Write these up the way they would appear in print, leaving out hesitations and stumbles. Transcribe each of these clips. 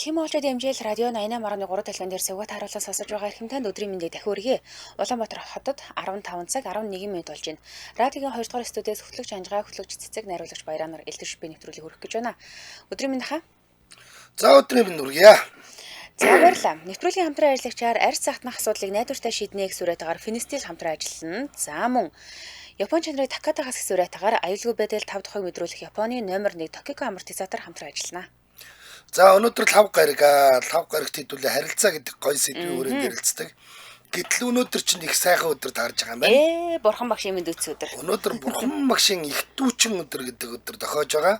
Дэлхийн монголчууд хэмжээл радио 88.3 талбайн дээр сувгат харуулсан сонсож байгаа эрхэмтэнд өдрийн мэндийг дахин өргөе. Улаанбаатар хотод 15 цаг 11 минут болж байна. Радиогийн 2 дугаар студиэс хөтлөгч Анжгаа хөтлөгч цэцэг найруулагч Баяранаар элдвэрш би нэвтрүүлгийг хүргэх гэж байна. Өдрийн мэнд хаа. За өдрийн мэнд хүргье. За баярлалаа. Нэвтрүүлгийн хамтран ажиллагчаар арьс захтнах асуудлыг найдвартай шийднээх сүрэтээр Финистил хамтран ажиллана. За мөн Япон чанарын Такатагаас их сүрэтээр аюулгүй байдал 5 дахь мэдрүүлэх Японы номер 1 Токико амортизатор хамтран ажиллана. За өнөөдөр 5 гарагт хэдүүлээ харилцаа гэдэг гоё сэдвийн өрөөнд ярилцдаг. Гэтэл өнөөдөр чинь их сайхан өдөр таарж байгаа юм байна. Бурхан багшийн мэд үтс өдөр. Өнөөдөр бурхан багшийн их дүүчин өдөр гэдэг өдөр тохиож байгаа.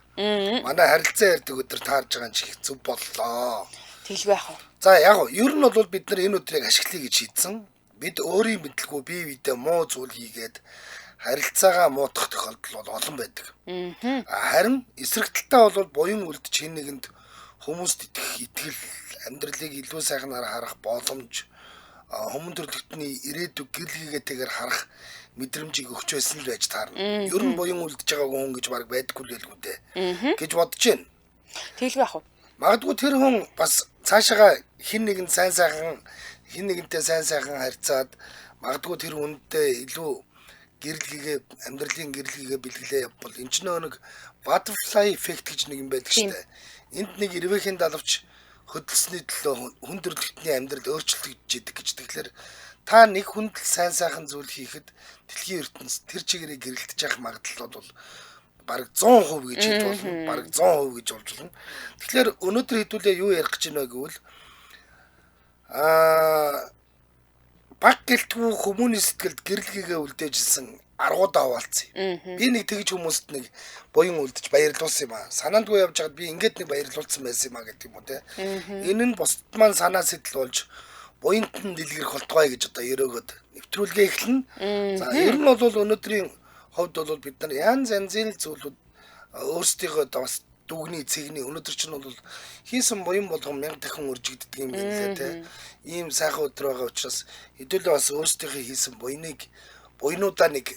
Манай харилцаа ярьдаг өдөр таарж байгаа нь их зүв боллоо. Тэглгүй яах вэ? За яг нь ер нь бол бид нар энэ өдрийг ашиглая гэж шийдсэн. Бид өөрийн мэдлгүй бие биедээ муу зүйл хийгээд харилцаагаа муудах тохиолдол бол олон байдаг. Харин эсрэг талдаа бол буян үлдэж хэн нэгэнд хүмүүст итгэл амьдралыг илүү сайхнаар харах боломж хүмүүн төрлөختний ирээдүг гэрэл хийгээтэйгээр харах мэдрэмжийг өгч байсан л байж таарна. Ер нь буян үлдэж байгаа хүн гэж баг байдаггүй л байлгүй дээ гэж бодож байна. Тэглгүй яах вэ? Магадгүй тэр хүн бас цаашаага хин нэгэн хин нэгэнтэй сайн сайхан харьцаад магадгүй тэр хүнтэй илүү гэрэлгээ амьдралын гэрэлгээ бэлгэлээ явбал энэ ч нэг butterfly effect гэж нэг юм байдаг шүү дээ. Энд нэг ирвэхийн далавч хөдөлсөний төлөө хүн төрлөختний амьдрал өөрчлөгдөж идэг гэж тэгэхээр та нэг хүнд сайн сайхан зүйл хийхэд дэлхийн ертөнцид тэр чигээрээ гэрэлтэж явах магадлал бол бараг 100% гэж хэлж болно. Бараг 100% гэж болж болно. Тэгэхээр өнөөдөр хэдүүлээ юу ярих гэж байна гэвэл баг гэлтгүй хүмүүний сэтгэлд гэрэлгээгээ үлдээжсэн аргуудаа хуваалцъя. Би нэг тэгж хүмүүст нэг буян үлдэж баярлуулсан юм аа. Санаандгүй явж байгаад би ингээд нэг баярлуулсан байсан юм аа гэдэг юм уу те. Энэ нь бусдад маань санаа сэтэл болж буянт нь дэлгэрэх болтгой гэж одоо өрөөгөөд нэвтрүүлгээ эхэлнэ. За ер нь бол өнөөдрийн хувьд бол бид нар янз янзын зүйлүүд өөрсдийнхөө бас дүгний цэгний өнөөдөр чинь бол хийсэн буян болгон 1000 дахин үржигддэг юм байна те. Ийм сайхан өдөр байгаа учраас хэдүүлээ бас өөрсдийнхөө хийсэн буйнуудаа нэг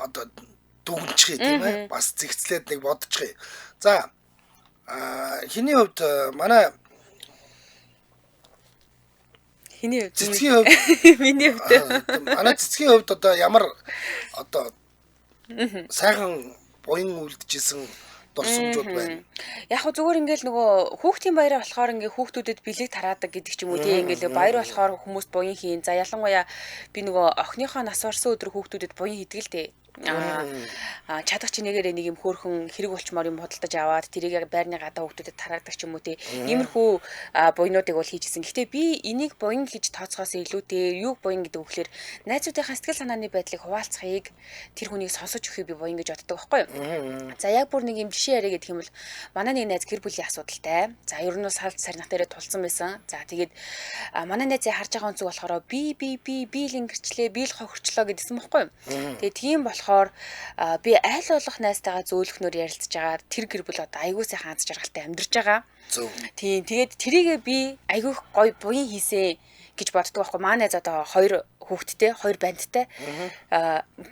одоо дүгнчихъя тийм ээ. Бас зэгцлээд нэг бодчихъя. За хиний хувьд манай Хиний хувьд? Цэцгийн хувьд Миний хувьд. Манай цэцгийн хувьд одоо ямар одоо сайхан буян үлдэжсэн дурсамжууд байна. Яг хөө зүгээр ингээл нөгөө хүүхдийн баяраа болохоор ингээ хүүхдүүдэд бэлэг тараадаг гэдэг ч юм уу тийм ингээл баяр болохоор хүмүүс буян хийн. За ялангуяа би нөгөө охиныхоо нас орсон өдөр хүүхдүүдэд буян хийдэг л дээ. Чадах чинээгээр нэг юм хөөрхөн хэрэг болчмоор юм худалдаж аваад тэрийг байрны гадаа хүүхдүүдэд тараадаг ч юм уу тий. Иймэрхүү буйнуудыг бол хийжсэн. Гэхдээ би энийг буян хийж тооцохоос илүүтэй юу буян гэдэг үгээр найзуудынхаа сэтгэл санааны байдлыг хуваалцахыг тэр хүнийг сонсож өгөхийг би буян гэж боддог байхгүй юу. За яг бүр нэг юм жишээ яриа гэх юм бол манай нэг найз гэр бүлийн асуудалтай. За ер нь салд сарнах дээрээ тулсан байсан. За тэгээд манай найзыг харж байгаа үнцэг болохоор би л ингэрчлээ, би л хохирчлоо гэдсэн байхгүй юу. Тэгээд тийм болохоор би айл болох найзтайгаа зөөлөхнөр ярилцж байгаа тэр гэр бүл одоо айгүй сайхан ханц жаргалтай амьдарч байгаа. Тийм тэгээд тэрийгээ би айгүй гоё буян хийсэн гэж боддог байхгүй. Манай найз одоо 2 хүүхэдтэй, 2 бандтай.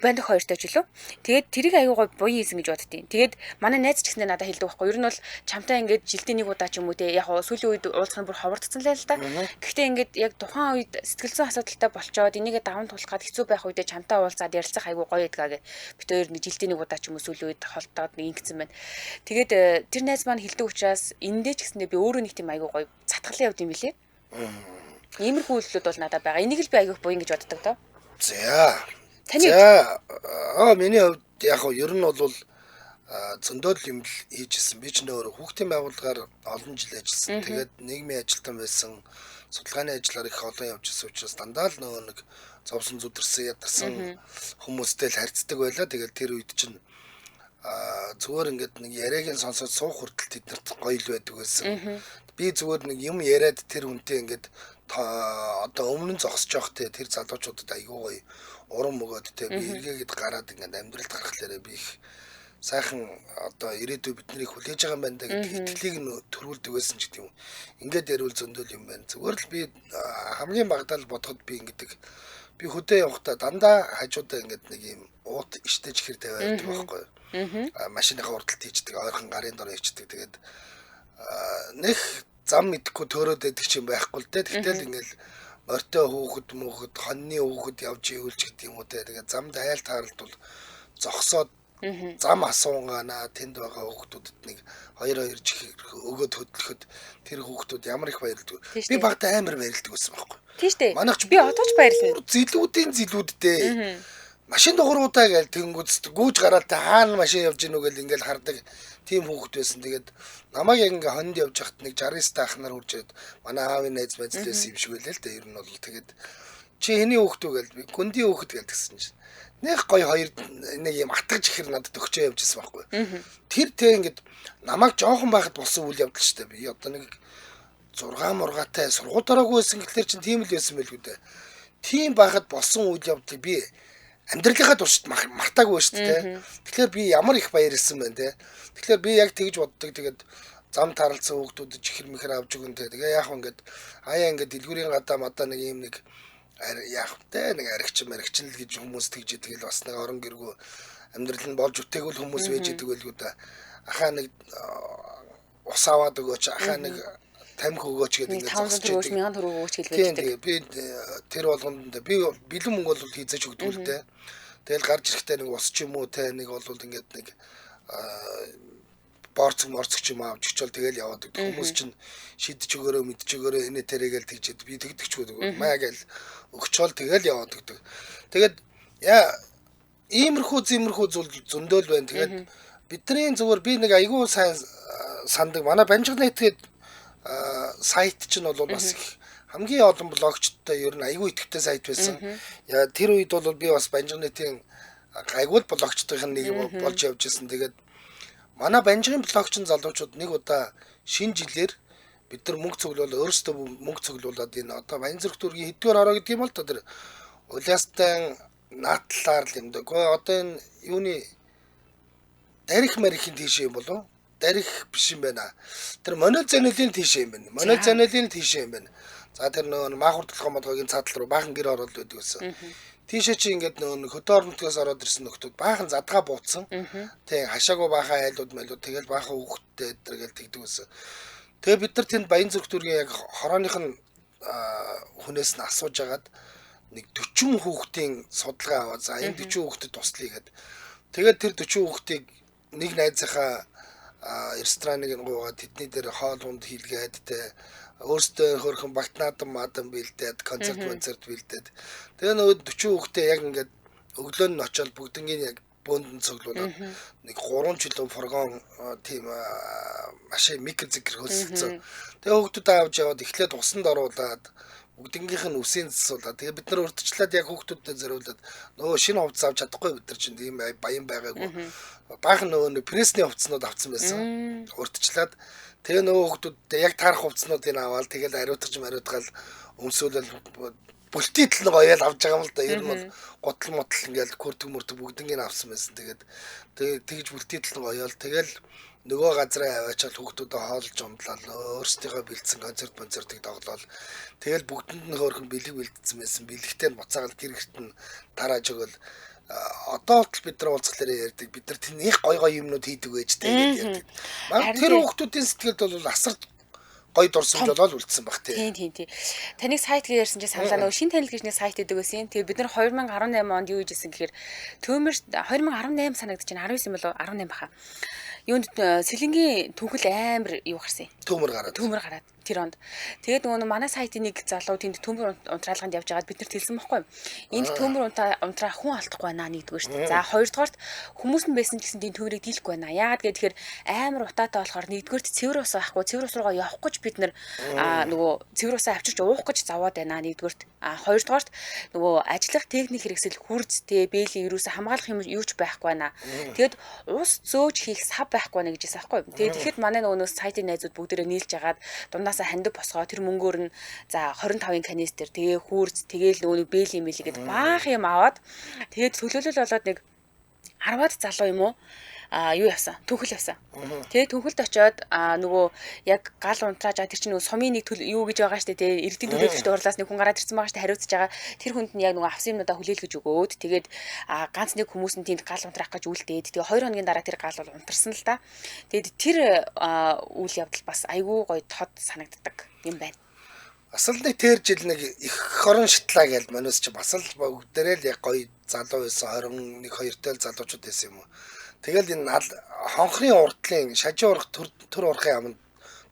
Банд 2-тай ч үлээ. Тэгээд тэрийг айгүй гоё буян хийсэн гэж боддtiin. Тэгээд манай найз ч гэснээр надад хэлдэг байхгүй. Ер нь бол чамтай ингээд жилдээ нэг удаа ч юм уу те яг сүүлийн үед уулзах нь бүр ховордсон л та. Гэхдээ ингээд яг тухайн үед сэтгэлзэн асуудалтай болчоод энийгээ даван туулах гад хэцүү байх үедээ чамтай уулзаад ярилцах айгүй гоё эдгаа гэ. Бид хоёр нэг жилдээ нэг удаа ч юм уу сүүлийн үед холтоод нэг ингэсэн байна. Тэгээд тэр найз маань хэлдэг учраас эндээ ч гэсэндээ би өөрөө нэг тийм айгүй гоё цатгалан явд юм билээ. Иймэрхүү үйлдэлүүд бол надад байгаа. Энийг л би аягүй буян гэж боддог тоо. За. Таны миний хувьд яг нь ер нь бол зөндөл юм хийжсэн. Би ч нөр хүүхдийн байгууллагаар олон жил ажилласан. Тэгээд нийгмийн ажилтан байсан. Судалгааны ажиллаар их олон явжсэн учраас дандаа л нөгөө нэг зовсон зүдэрсэн ядарсан хүмүүстэй л харьцдаг байлаа. Тэгээд тэр үед чинь зүгээр ингээд нэг яриагийн сонсоод суух хүртэл тэднэрт гоё л байдаг байсан. Би зүгээр нэг юм яриад тэр хүнтэй ингээд одоо өмнө нь зогсож явах те тэр залуучуудад айгүй гоё уран мөгөөд те би эргээгээд гараад ингээд амьдралд гарахлаараа би их сайхан одоо ирээдүй биднийг хүлээж байгаа юм байна гэдэг итгэлийг нь төрүүлдэг байсан ч гэдэг юм. Ингээд ярил зөндөл юм байна. Зүгээр л би хамгийн багадаа л бодоход би ингээд би хөдөө явахдаа дандаа хажуудаа ингээд нэг юм уут иштэж хэр тавиад байгаа байхгүй. Машиныхаа урдалт хийждэг, ойрхон гарын дор хийждэг. Тэгээд нэх зам мэдэхгүй төөрөөд байдаг ч юм байхгүй л те. Тэгтэл ингээл морьтой хүүхэд мөхөд хоньны хүүхэд явж иүүлж гэдэг юм уу те. Тэгээ замд айл тааралд бол зогсоод зам асуугаана тэнд байгаа хүүхдүүдэд нэг 2 жих өгөөд хөдлөхөд тэр хүүхдүүд ямар их баярлдаг. Би багтаа амар баярлдаг байсан байхгүй. Тийм шүү дээ. Манайч би одооч баярлна. Зилүүдтэй. Машин дугууруудаа гээл тэнгүүц гүүж гараад та хаана машин явж гинүү гэл ингээл хардаг тийм хүүхэд байсан. Тэгээд намайг яг ингээ хонд явж хахад нэг 69 таах нар хурж ирээд манай аавын найз байсан юм шиг байлаа л да. Ер нь бол тэгээд чи хэний хүүхэд үү гээл би гүндийн хүүхэд гээл тэгсэн чинь нэг гоё хоёр нэг юм атгаж ихэр надад өгчөө явж ирсэн байхгүй. Тэр тэг ингээд намайг жоохон байхад болсон үйл явдал шүү дээ. Би одоо нэг 6 мургаатай сургууль дараагүй байсан гэхэлэр чинь тийм л байсан байлгүй дээ. Тийм байхад болсон үйл явдлыг би амьдралынхаа туршид мартаагүй шүү дээ. Тэгэхээр би ямар их баярлсан байна те. Тэгэхээр би яг тэгж боддог. Тэгээд зам таралцсан хүүхдүүд чихэр мэхэр авч өгөн те. Тэгээ яах вэ ингээд хаяа ингээд дэлгүүрийн гадаа мадаа нэг юм нэг яах вэ нэг аригчин л гэж хүмүүс тэгж тэгэл бас нэг орон гэргүй амьдрал нь болж үтээгүүл хүмүүс байж идэг байлгүй да. Ахаа нэг ус аваад өгөөч ахаа нэг тамхи өгөөч гэдэг ингээд 500 төгрөг 1000 төгрөг өгөөч гэж байдаг. Би тэр болгонд би бэлэн мөнгө бол хийзэж өгдөг л дээ. Тэгэл гарч ирэхдээ нэг ус ч юм уу те нэг бол ингээд нэг борцог ч юм авч өчөөл тэгэл яваад өгдөг. Хүмүүс чинь шидэж өгөөрөө мэдж өгөөрөө энэ тэрэгээл тэгжээд би тэгдэгчгүй маа гээл өгчөөл тэгэл яваад өгдөг. Тэгээд яа иймэрхүү зүйл зөндөөл байна. Тэгээд бидний зүгээр би нэг айгүй сайн сандаг манай Банжигнет сайт чинь бол бас хамгийн олон блогчдтай ер нь айгүй идэвхтэй сайт байсан. Яа тэр үед бол би бас Банжигнетийн айгүй блогчдын нэг болж явж ирсэн. Тэгээд манай Банжигын блогчин залуучууд нэг удаа шинэ жилээр бид нар мөнгө цуглуул өөрсдөө мөнгө цуглуулад энэ одоо Баянзүрх дүүргийн хэдгээр ороо гэдэг юм бол та тэр улаастан наатлаар л юм дэг. Одоо энэ юуны дарих мархийн тийш юм болов? Дарих биш юм байна. Тэр Монол Занелийн тийш юм байна. Монол Занелийн тийш юм байна. За тэр нөө маахур толгой модгогийн цаатал руу баахан гэр ороод байдаг гэсэн. Тийшээ чи ингээд нөө хөдөө орнотгоос ороод ирсэн нөхдүүд баахан задгаа бууцсан. Тэг хашаагүй баахан айлууд мэлүүд тэгэл баахан хүүхдтэй тэргээл тэгдэг гэсэн. Тэгээ бид нар тэнд Баянзүрх дүүргийн яг хорооных нь хүнээс нь асууж агаад нэг 40 хүүхдийн судалгаа аваад за энэ 40 хүүхдэд туслая гэд. Тэгээд тэр 40 хүүхдийг нэг найзынхаа рестораныг гуугаад тэдний дээр хоол унд хийлгээд те өөртөө хөрхөн багтнаадан мадан бэлдээд концерт бэлдээд тэгээ нөгөө 40 хүүхдээ яг ингээд өглөө нь очиод бүгднийг яг бөөнд цуглуулад нэг 3 жилийн фургон тийм машин микро зикэр хөлсөлцөө тэгээ хүүхдүүд авч яваад эхлээд усанд оруулаад бүгднгийнх нь үсийн засуулаад тэгээ бид нар урдчлаад яг хүүхдүүдэд зориулаад нөгөө шинэ хувцас авч чадахгүй бид нар чинь тийм баян байгаагүй баахан нөгөө пресний хувцснууд авсан байсан урдчлаад тэгээ нөгөө хүүхдүүд яг таарах хувцснуудыг аваад тэгэл ариутгал өмсөөлөл бүлтийтэл нэг оёол авч байгаа юм л да ер нь бол гутал мотл ингээл күрдэг бүгднийг авсан байсан тэгээд тэгж бүлтийтэл нэг оёол тэгэл нөгөө газраа аваачаад хүүхдүүдэд хоолж умдлал өөрсдийнхөө бэлдсэн концертыг тоглоол тэгэл бүгдэнд нь хөөрхөн бэлэг бэлдсэн байсан бэлэгтэй нь буцаагаад гэрэгт нь тарааж өгөөл одоо л бид нар уулзахлаар ярьдаг бид нар тэр их гой юмнууд хийдэг байж тэгээд ярьдаг. Манай тэр хүүхдүүдийн сэтгэлд бол асар гой дурсамж болол үлдсэн баг тий. Тийм. Таныг сайт гэж ярьсан чинь саналаа нөгөө шин танил гэж нэг сайт гэдэг байсан. Тэгээ бид нар 2018 онд юу хийжсэн гэхээр Төмөр 2018 санагдаж байна 19 болов 18 баха. Юунд Сэлэнгийн түүхэл амар юу гарсан юм. Төмөр гараад тэр онд. Тэгээд нөгөө манай сайтын нэг залуу тэнд төмөр унтраалганд явж байгаад бид нар тэлсэн байхгүй. Энд төмөр унтраа хүн алдахгүй байна нэгдүгээр шүү дээ. За хоёрдугаарт хүмүүс нь байсан ч гэсэн тийм төмөрийг дийлэхгүй байна. Яагаад гэхээр амар утаатай болохоор нэгдүгээрт цэвэр ус байхгүй. Цэвэр ус руугаа явах гэж бид нар нөгөө цэвэр усаа авчирч уух гэж заваад байна нэгдүгээрт. Хоёрдугаарт нөгөө ажиллах техник хэрэгсэл хурц тэ бээлийн ерөөсө хамгаалах юм юу ч байхгүй байна. Тэгэд ус зөөж хийх сав байхгүй нэ гэжсэн байхгүй. Тэгээд тэгэхэд манай нөгөө сайтын найзууд бүгдээрээ нийлж агаад дундаас хандив босгоо тэр мөнгөөр нь за 25-ын канистер тэгээ хүүрц тэгээл нөгөө бээл юм билээ гэд баах юм аваад тэгээд төлөөлөл болоод нэг 10-аад залуу юм уу юу явсан? Түүхэл явсан. Тэгээ түүхэлд очиод нөгөө яг гал унтрааж байгаа тэр чинь нөгөө сумын нэг юу гэж байгаа штэ тий иргэдийн төлөөлөгчд урлаас нэг хүн гараад ирсэн байгаа штэ хариуцж байгаа. Тэр хүнд нь яг нөгөө авсан юмнуудаа хүлээлгэж өгөөд тэгээд ганц нэг хүмүүс нь тэнд гал унтраах гэж үлдээд тэгээ 2 хоногийн дараа тэр гал бол унтарсан л да. Тэгээд тэр үйл явдал бас айгүй гоё тод санагддаг юм байна. Бас л нэг тэр жил нэг их хорон шитлаа гэж манус чи бас л бүгдээрээ л яг гоё залуу байсан 21 2-тэй залуучууд байсан юм уу. Тэгэл энэ хонхны урдлын шажин урах төр урахын аманд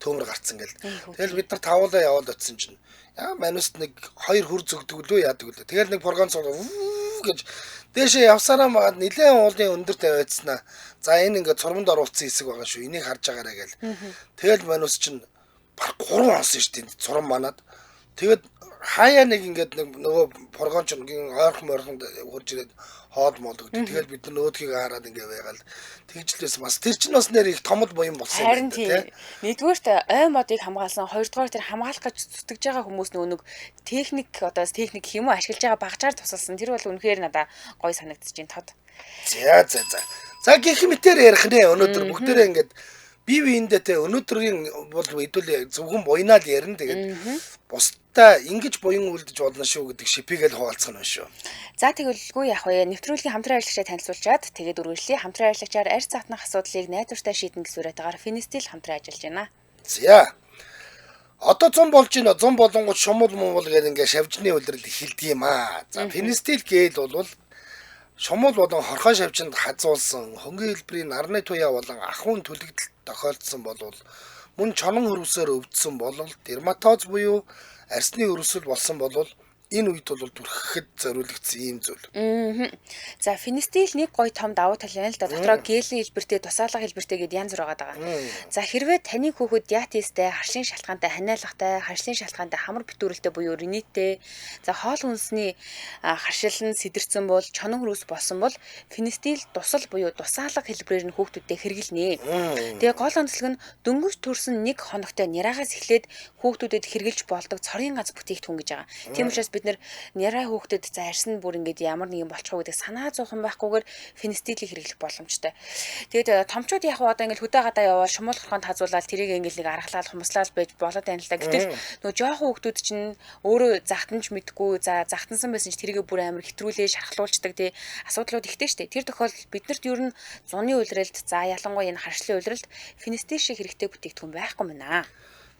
төмөр гарцсан гэл. Тэгэл бид нар тавуулаа яваад очсон чинь яа мануст нэг 2 хүр зөгдөг лөө яадаг лөө. Тэгэл нэг програм цог гэж дээшээ явсараа магад нилээн уулын өндөр тавиадснаа. За энэ ингээд цурманд оруулсан хэсэг байгаа шүү. Энийг харж байгаарай гэл. Тэгэл манус чинь баг 3 онсон шүү дээ цурам манад. Тэгээд хаяа нэг ингээд нөгөө програмч ойрхон хурж ирээд хоол молдог. Тэгэл бид нөөдгийг хараад ингээд байгаал. Тэгжлээс бас тэр чинь бас нэр их томд буян болсон юм байна тийм. Нэгдүгээрт ой модыг хамгаалсан, хоёрдугаар тэр хамгаалах гэж зүтгэж байгаа хүмүүс нөгөө техник техник юм уу ашиглаж байгаа багжаар тусалсан. Тэр бол үнэхээр надаа гоё санагдчих жин тод. За гэх мэтээр ярих нэ өнөөдөр бүгдээрээ ингээд бие биендээ те өнөөдрийн бол хэдүүл зөвхөн буйнаа л ярина тэгээд бусдаа ингэж буян үлдэж болно шүү гэдэг шипигээл хуваалцах нь шүү. За тэгвэл яг вэ нэвтрүүлгийн хамтран ажиллагчаа танилцуулчаад тэгээд үргэлжлэе хамтран ажиллагчаар арьс цаатнах асуудлыг найдвартай шийдэн гэсэн үрэтэйгээр Финистил хамтран ажиллаж байна. За одоо 100 болж байна 100 болонгууд шумуул муул гэдэг ингээ шавжны үлрэл эхэлдэг юм аа. За Финистил гээл бол шумуул болон хорхоо шавжинд хазуулсан хөнгөн хэлбэрийн нарны туяа болон ахуйн түлэгдэл тохиолдсон болвол мөн чонон хөрвсөөр өвдсөн болвол дерматоз буюу арсны өрөвсөл болсон болвол энэ үед бол түрхэхэд зориулагдсан ийм зүйл. За Финистил нэг гоё том давуу тал байна л да. Дотроо гелийн хэлбэртэй, тусаалга хэлбэртэй гэдээ янз бүр байгаа. За хэрвээ таны хүүхэд диатезтэй, харшлын шалтгаантай ханиалгатай, харшлын шалтгаантай хамар битүүрэлтэй буюу риниттэй, за хоол хүнсний харшил нь сэтэрсэн бол, чонон хөрвс болсон бол Финистил тусал буюу тусаалга хэлбэрээр нь хүүхдүүдэд хэрэглэнэ. Тэгээ гол онцлог нь дөнгөж төрсөн 1 хоногтой няраагаас эхлээд хүүхдүүдэд хэрэгжилж болдог цорын ганц бүтээгдэхүүн гэж байгаа. Тийм учраас бид нэр няраа хүүхдэд за арьсан бүр ингээд ямар нэг юм болчихоо гэдэг санаа зовхон байхгүйгээр Финистилийг хэрэглэх боломжтой. Тэгээд томчууд яг одоо ингээд хөдөө гадаа яваад шумуул хорхонд хазуулаад тэрийг ингээд нэг аргалаад хумслаад байж болоод байна л да. Гэтэл нөгөө жоохон хүүхдүүд чинь өөрөө загтанч мэдгүй за загтансан байсан ч тэрийг бүр амар хэтрүүлээ шархлуулцдаг тий асуудлууд ихтэй штэ. Тэр тохиолдолд биднэрт ер нь зуны улиралд за ялангуяа энэ харшлын улиралд Финистил шиг хэрэгтэй бүтээгдэхүүн байхгүй мэнэ.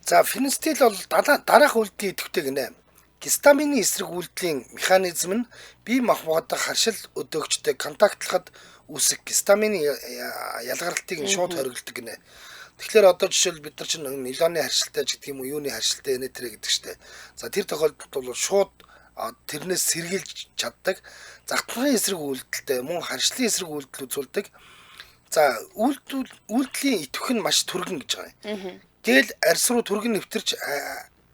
За Финистил бол дараах үлдлийн идэвхтэй гинэ. Гистамины эсрэг үйлдэлийн механизм нь бие махбодох харшил өдөөгчтэй контактлахад үүсэх гистамины ялгарлтыг нь шууд хориглодог гинэ. Тэгэхээр одоо жишээл бид нар чинь нилоны харшилтай ч гэдэг юм уу юуны харшилтай нэтэрэ гэдэг штэ. За тэр тохиолдолд бол шууд тэрнээс сэргийлж чаддаг. Загтмын эсрэг үйлдэлтэй мөн харшлын эсрэг үйлдэл үзүүлдэг. За үйлдэлийн идэвх нь маш түргэн гэж байгаа юм. Тэгэл арьс руу түргэн нэвтэрч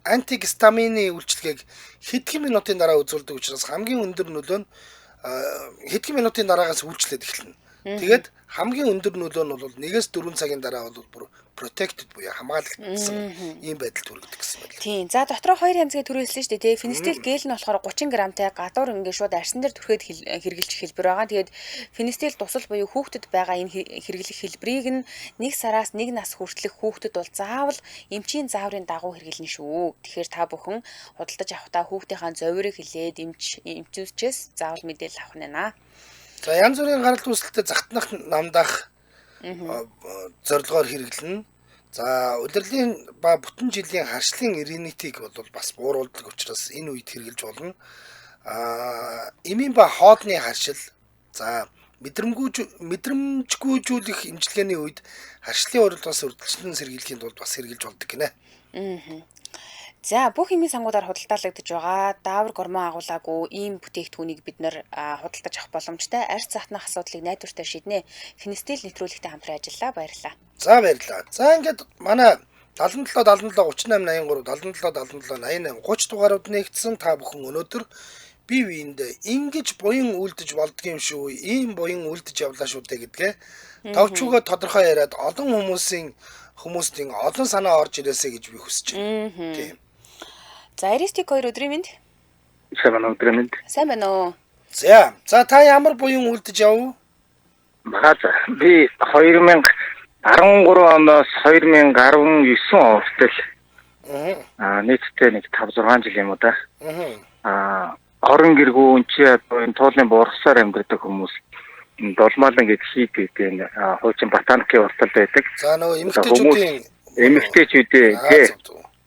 антигистамины үйлчлэгийг хэдхэн минутын дараа үзүүлдэг учраас хамгийн өндөр нөлөө нь хэдхэн минутын дараагаас үйлчлээд эхэлнэ. Тэгээд хамгийн өндөр нөлөө нь бол 1-4 цагийн дараа бол бүр protected буюу хамгаалагдсан ийм байдалд хүргэдэг гэсэн байна. Тийм. За дотроо 2 хямцгийн төрөөслөө шүү дээ. Финистил гэл нь болохоор 30 грамтай гадуур ингээд шууд арьсан дээр түрхээд хэрэгжилж хэлбэр байгаа. Тэгээд Финистил тусал буюу хүүхдэд байгаа энэ хэрэглэх хэлбэрийг нь 1 сараас 1 нас хүртэлх хүүхдэд бол заавал эмчийн зааврын дагуу хэрэглэнэ шүү. Тэгэхээр та бүхэн худалдаж авахдаа хүүхдийнхаа зовирыг хэлээд эмчүүчээс заавал мэдээлэл авах нь байна. За янз бүрийн гарал үүсэлтэд загтнах намдаах зорилгоор хэрэглэнэ. За удирдлагын ба бүтэн жилийн харшлын ринитийг бол бас бууруулдаг учраас энэ үед хэрэгжилж болно. Эмийн ба хоолны харшил, за мэдрэмжгүйжүүлэх имчилгээний үед харшлын уралдаас үрдэлжлэн сэргийлэхийн тулд бас хэрэгжилж болдог гинэ. За бүх эмийн сангуудаар худалдаалагдаж байгаа даавар гормон агуулаагүй ийм бүтээгдэхүүнийг бид нэр худалдаж авах боломжтой. Арьс цаатнах асуудлыг найдвартай шийднэ. Финистил нэвтрүүлэгтэй хамтран ажиллаа. Баярлалаа. За баярлалаа. За ингээд манай 77 38 83 77 77 88 30 дугаарууд нэгдсэн та бүхэн өнөөдөр бие биендээ ингэж буян үлдэж болдго юм шүү. Ийм буян үлдэж явлаа шүү гэдгээ товчуугаа тодорхой яриад олон хүмүүсийн олон санаа орж ирээсэй гэж би хүсэж байна. Тийм. За Аристик 2 өдрийн мэнд. Сайн байна уу? Сайн байна уу? За та ямар буян үлдэж яв? Магаза би 2013 оноос 2019 он хүртэл нийтдээ нэг 5-6 жил юм уу да. Орон гэргүй үнчи одоо энэ туулын бургасаар амьдардаг хүмүүс долмаалан гэж хийдэг энэ хуучин ботаникийн уртал байдаг. За нөгөө эмэгтэйчүүдийн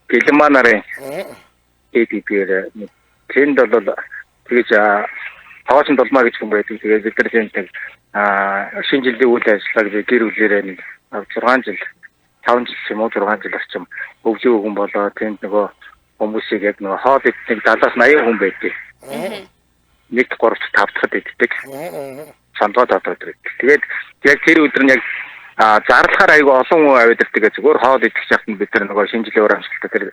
гэлмаа нарын хийдгээр тэнд бол тэгэж хоочин долмаа гэж хүн байдаг. Тэгээд бид нар тэнтэй шинэ жилийн үйл ажиллагааг гэр бүлээрээ нэг 6 жил 5 жил юм уу 6 жил орчим өвлөө хүн болоо тэнд нөгөө хүмүүсийг яг нөгөө хоол идэх 70-80 хүн байдаг. Нэг 3-5 дахад иддэг. Сандгаа татдаг. Тэгээд яг тэр өдөр нь яг зарлахаар айгүй олон хүн авиддаг. Зүгээр хоол идэх чахтанд бид нар нөгөө шинэ жилийн урамшилтаа тэр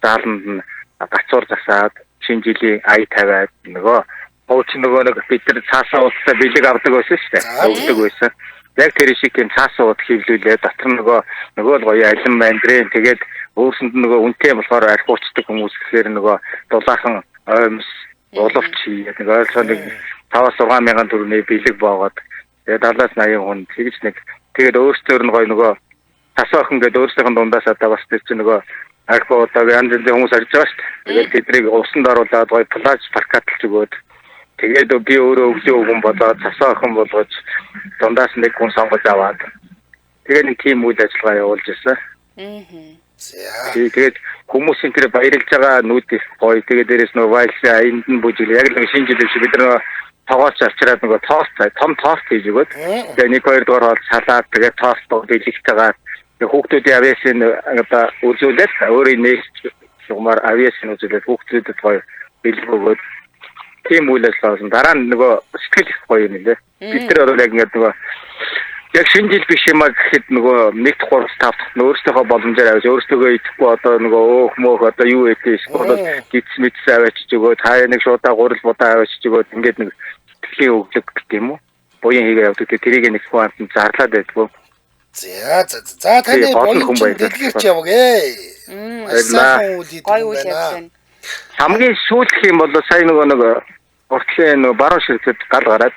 зааланд нь гацуур засаад шинэ жилийн ая тавиад нөгөө хууч нөгөө нэг бид нар цаасаа уусаа бэлэг авдаг байсан шүү дээ. Өвдөг байсан. Яг тэр шиг юм цаасаа ууд хөвлүүлээ дотор нөгөө л гоё алин мандрын тэгээд өөрсөнд нөгөө үнэтэй болохоор архиучдаг хүмүүс гэхээр нөгөө дулаахан оймс уловч хийгээд нэг ойлгоо нэг 5-6 мянган төгрөний бэлэг боогоод тэгээд 70-80 хүн тэгж нэг тэгээд өөрсдөр нь гоё нөгөө тасаахан гэдэг өөрсдийнх нь дундаас одоо бас тэр чинь нөгөө архиудаг янз бүрийн хүмүүс арж байгаа шүү дээ. Тэгээд тэднийг усанд оруулаад гоё плаж паркатлж өгөөд тэгээд би өөрөө өглөө хүн болоод цасаахан болгож дундаас нэг хүн сонгож аваад тэгээд нэг тийм үйл ажиллагаа явуулж ирсэн. Тэгээд хүмүүсийн тэр баярлж байгаа нүд их гоё. Тэгээд дээрээс нөгөө вайлсаа энд нь бүжил яг л шинэ жилийн шиг бид нар тоогооч авчираад нөгөө том тост хийж өгөөд тэгээд 1-2 дугаар хоол салаад тэгээд тост бэлэгж байгаа. Тэгээд хүүхдүүдийн авьяасын одоо үзүүлээд өөрийн нэгт юмар авьяасын үзүүлээд хүүхдүүдэд гоё бэлэг өгөөд тийм үйл ажиллагаасан. Дараа нь нөгөө сэтгэл их гоё юм лээ. Бид нар яг ингээд нөгөө яг шинэ жил биш юм а гэхэд нөгөө 1-3-5 дахь өөрсдийнхөө боломжоор авч өөрсдөө идэхгүй одоо нөгөө өөх мөөх одоо юу гэдэг эсвэл гидс мэдс аваач өгөөд хаяа нэг шуудаа гурал будаа аваач өгөөд ингээд нэг сэтгэлийн өглөг гэх юм уу буян хийгээ явдаг. Тэрийг нэг хүн амтан зарлаад байдгүй. За таны болон дэлгэрч явгee. Сайхан үйл явдал. Хамгийн сүүлх юм бол сая нөгөө уртлын нөгөө баруун ширхэд гал гараад.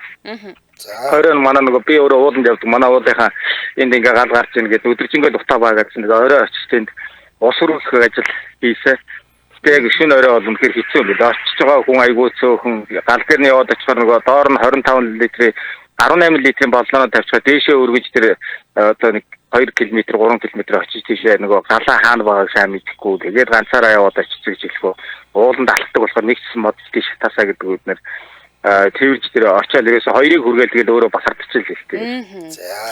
Оройн манай нөгөө би өөрөө ууланд явдаг. Манай уулынхаа энд ингээ гал гарч ийн гэдэг өдөржингөө утаа баагаадсан. Орой очиж тэнд ус хөрвөх ажил хийсэн. Тэгээд яг шинэ орой бол үнэхээр хэцүү л дээ. Очиж байгаа хүн айгүй цөөхөн гал дээр нь яваад очихоор нөгөө доор нь 25 литрийн 18 литрийн боллоноо тавьчихад дээшээ өргөж тэр одоо нэг 2 км 3 км очиж тийшээ нөгөө галаа хаана байгааг сайн мэдэхгүй. Тэгээд ганцаараа яваад очиж гэж хэлэхгүй. Ууланд алтдаг болохоор нэгдсэн мод тийш хатаасаа гэдэг үед нэр тэрж тэр очиад ерөөсө хоёрыг хүргээл тэгээд өөрөө бахардчихжээ л хэлтэй.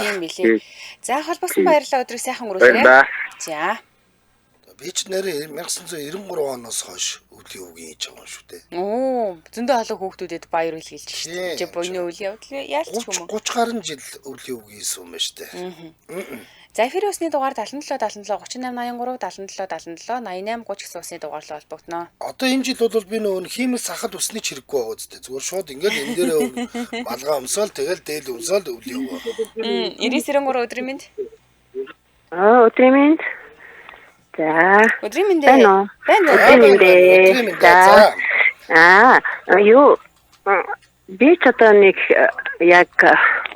Тийм билээ. За холбосон баярлалаа өдрийг сайхан өнгөрүүлээрэй. За. Би ч нэрээ 1993 оноос хойш өвлийн үгийн хийж байгаа юм шүү дээ. Зөндөө олон хүүхдүүдэд баяр илгээлж шүү дээ. Буйны үйл явдал яалч юм уу? 30 гаруй жил өвлийн үгийн хийсэн юм байна шүү дээ. За эфирийн усны дугаар 77 77 38 83 77 77 88 30 гэсэн усны дугаарлал холбогдно. Одоо энэ жил бол би нөгөө химээс сахад усны хэрэггүй байгаа үстэй. Зүгээр шууд ингээд энэ дээрээ балгаа өмсөөл тэгэл дээл өмсөөл өвлийн үг. 9993 өдрийн мэнд. Өдрийн мэнд. За. Өдрийн мэнд. Байна. Өдрийн мэнд. За. Юу би ч одоо нэг яг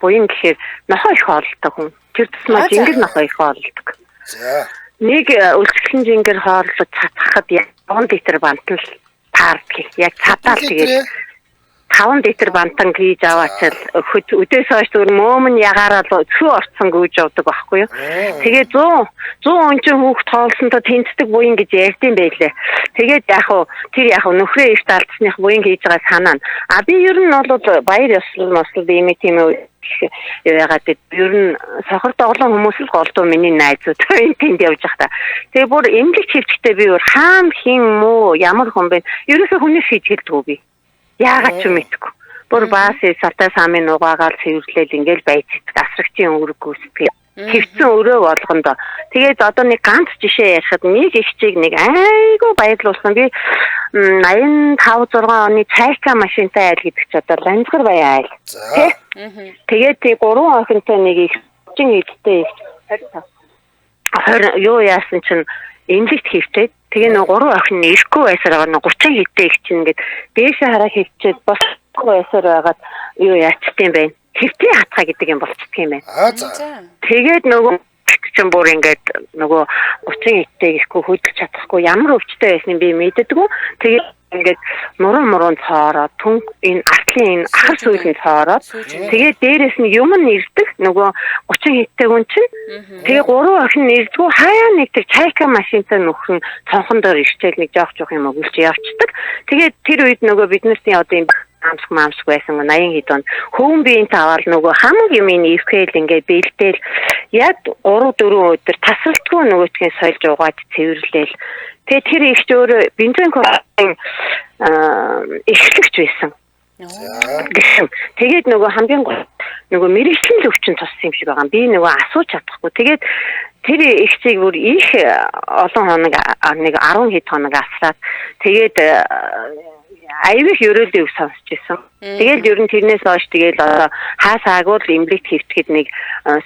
буян гэхээр нохоо их хоолдог хүн. Тэр тусмаа жингэр нохоо их хоолдог. За. Нэг үлчгэлэн жингэр хооллож цацхад 5 литр бантал таардаг. Яг цадаал тэгээд 5 литр бантан хийж аваачаал өдөөс хойш зүгээр мөөмн ягаараа цүү орцсон гүйж явдаг байхгүй юу. Тэгээд 100 ончин хүүхд хоолсондоо тэнцдэг буян гэж ярьдсан байлээ. Тэгээд тэр нөхрөө их талцсных буян хийж байгаа санаа. Би ер нь бол баяр ёслол ийм тийм яагаад ер нь сохор доглон хүмүүс л голдуу миний найзууд тэнд явж байгаа та. Тэгээ бүр эмгэг хөвчтэй би өөр хаан хин муу ямар хүн бэ? Ерөөсө хүний шийдгэлдэггүй би. Яагаад ч юм мэдгүй. Бүр баас сартай самын угаагаал цэвэрлээл ингээл байцдаг асрагчийн өнгөрөг гүйцэтгэв. Хөвцөн өрөө болгондоо. Тэгээд одоо нэг ганц жишээ ярихад нэг ихчийг нэг айгүй баярлуулсан. Би 85 6 оны цайка машинтай айл гэдэг ч одоо Ланзгар баяа айл. Тэгээд 3 охинтой нэг их чин эдтэй 20 юу яасан чинь эмнэлэгт хөвчээд тэгээ нэг 3 охин ирэхгүй байсаар байгаа 30 хэдтэй их чинь ингээд дээшээ хараа хөвчээд босхгүй байсаар байгаад юу яачтсан бэ? твтийн хатгаа гэдэг юм болчихдөг юм байна. За. Тэгээд нөгөө чинь бүр ингээд нөгөө 30 эдтэй ихгүй хөдөлж чадахгүй ямар өвчтэй байсныг би мэддэггүй. Тэгээд ингээд нуруу цоороо түн энэ артлын энэ ахар сүүлийн цоороо тэгээд дээрэс нь юм нэрдэг нөгөө 30 эдтэй хүн чинь тэгээд 3 охин нэрдгүү хаяа нэг тэр чайка машинтай нөхөн цонхон доор ирчээл нэг жоох юм өгүүлж явчихдаг. Тэгээд тэр үед нөгөө биднэртийн одоо юм амск байсан 80 хэд он хөвөн биеинтэй аваад нөгөө хамаг юм ивхэл ингээ бэлдээл яг 3-4 өдөр тасралтгүй нөгөөтгөө сольж угаад цэвэрлээл. Тэгээд тэр ихч өөрөө бензин компанийн эрхлэгч байсан. Тэгээд нөгөө хамгийн гол нөгөө мэрэгчлэн өвчин туссан юм шиг байгаа. Би нөгөө асууж чадахгүй. Тэгээд тэр ихчийг бүр их олон хоног нэг 10 хэд хоног асраад тэгээд аюулх ерөөлөө сонсч байсан. Тэгэл ер нь тэрнээс хойш тэгэл одоо хаасаагүй л имлэгт хэвтгэд нэг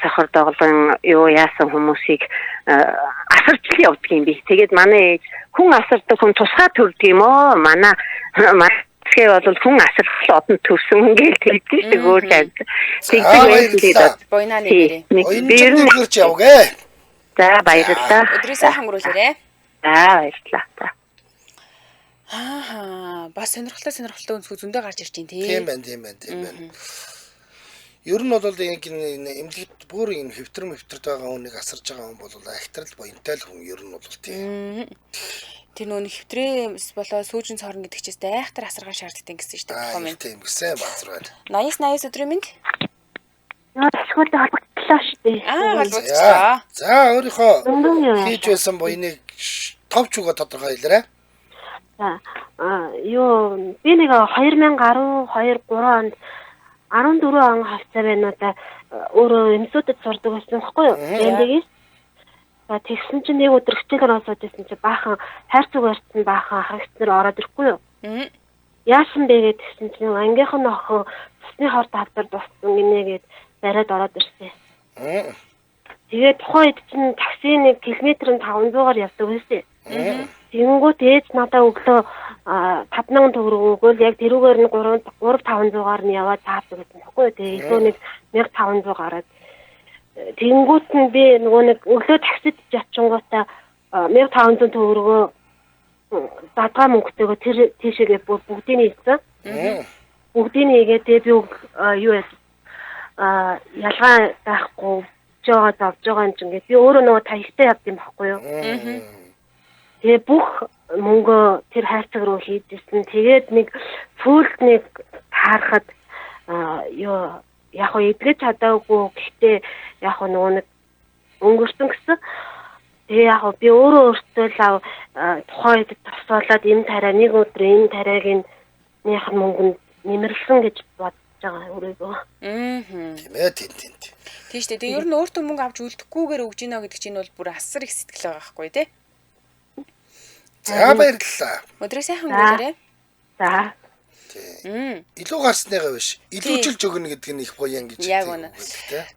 сохор доглон юу яасан хүмүүсийг асарч л явдаг юм би. Тэгээд манай хүн асардаг хүн тусгай төрдөг юм оо. Манай тэгээ бол хүн асарлал одон төвсөн ингээл тэгдэг шүү дээ өөр тань. Тэгдэг Буйнаа нэрээ. Би ер нь гэрч явгээ. За баярлалаа. Өдрөө сайхан өнгөрүүлээрэ. За баярлалаа. Бас сонирхолтой өнцгөө зөндөө гарч ирж байна тий. Тийм байна. Ер нь бол эмнэлэгт бүр юм хэвтэрт байгаа хүнийг асарж байгаа хүн бол ахтрал буянтай л хүн ер нь бол тийм. Тэр нөө хэвтрээс болоо сүүжин цорн гэдэг чийс айхтар асаргаа шаарддаг гэсэн шүү дээ. Комент. Тийм гэсэн базар байна. 80 өдрийн минь. Сколд холбогдлоо шүү дээ. Холбогдлоо. За өөрийнхөө хийж байсан буяныг товч угаа тодорхой хэлээрэй. За юу би нэг 2010 2 3 онд 14 он хавцаа байна одоо өөрөө эмсүүдэд сурдаг байсан байхгүй юу? Эндээс за тэгсэн чинь нэг өдөр хичээлээр ороод байсан чинь баахан хайр зүгээрсэн баахан харагцнаар ороод ирэхгүй юу? Яасан бэ гэдгсэн чинь ангийнхан охин цусны хорт хавдар дуссан гинэгээд бариад ороод ирсэн. Тэгээд тухайн үед чинь такси 1 км-д 500-аар явдаг байсан. Тэгэнгүүт ээж надаа өглөө 5,000 төгрөг өгөөл яг тэрүүгээр нь 3-500-аар нь яваад таадаг гэсэн баггүй. Тэгээ илүү нэг 1,500 гараад. Тэгэнгүүт нь би нөгөө нэг өглөө таксид явчихгоотаа 1,500 төгрөгөө дадгаа мөнгөтэйгөө тэр тийшээгээ бүгдийг ийсэн. Бүгдийг ийгээ тэгээ би юу ялгаа байхгүй зовж байгаа юм чинь би өөрөө нөгөө таягтай явд юм баггүй юу. Тэгээ бүх мөнгө тэр хайрцаг руу хийжсэн. Тэгээд нэг цүүлд нэг харахад юу яг хөө эдгэж чадаагүй. Гэхдээ яг хөө нөгөө нэг өнгөрсөн гэсэн. Тэгээ яг хөө би өөртөө л тухайд тосоолаад энэ тарай нэг өдөр энэ тарайг нийнх нь мөнгөнд нэмэрлсэн гэж бодож байгаа өөрийгөө. Тийм ээ тийм. Тийм шүү дээ. Тэгээ ер нь өөртөө мөнгө авч үлдэхгүйгээр өгж гинэ гэдэг чинь бол бүр асар их сэтгэл байгаа байхгүй тий. За баярлалаа. Өдрөө сайхан өнгөрөөрэй. За. Илүү гарсныгаа биш. Илүүчилж өгнө гэдэг нь их гоё юм гэж. Яг үнэ.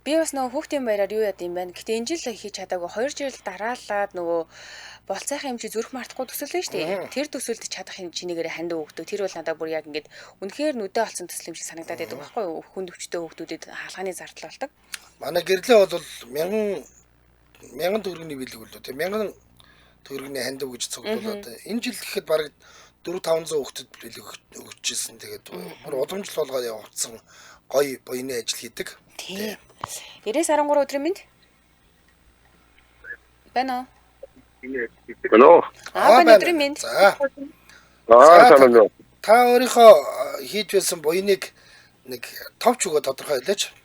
Би бас нөгөө хүүхдийн баяраар юу яд юм байна. Гэтэ энэ жил хийж чадаагүй 2 жил дараалаад нөгөө болцоохон юм чи зүрх мартахгүй төсөлөө шүү дээ. Тэр төсөлд чадах юм чинийгээр ханд өгдөг. Тэр бол надад бүр яг ингээд үнэхээр нүдэ олцсон төсөл юм шиг санагдаад байдаг байхгүй юу? Хүнд өвчтөе хүүхдүүдэд хаалганы зардал болдог. Манай гэрлээ бол 1000 төгрөгийн бэлэг үлээ. 1000 төгрөгийн ханд өгж цуглуулад энэ жил гэхэд бараг 4-500 хүүхдэд бэлэг өгчээсэн. Тэгээд бүр удамжил болгоод явуулсан гоё буйны ажил хийдэг. Тийм. 90-13 өдрийн минь. Бэнэ. Hello. Өдрийн минь. За. Санаа. Та өөрийнхөө хийж байсан буйныг нэг товч өгөө тодорхой хэлээч.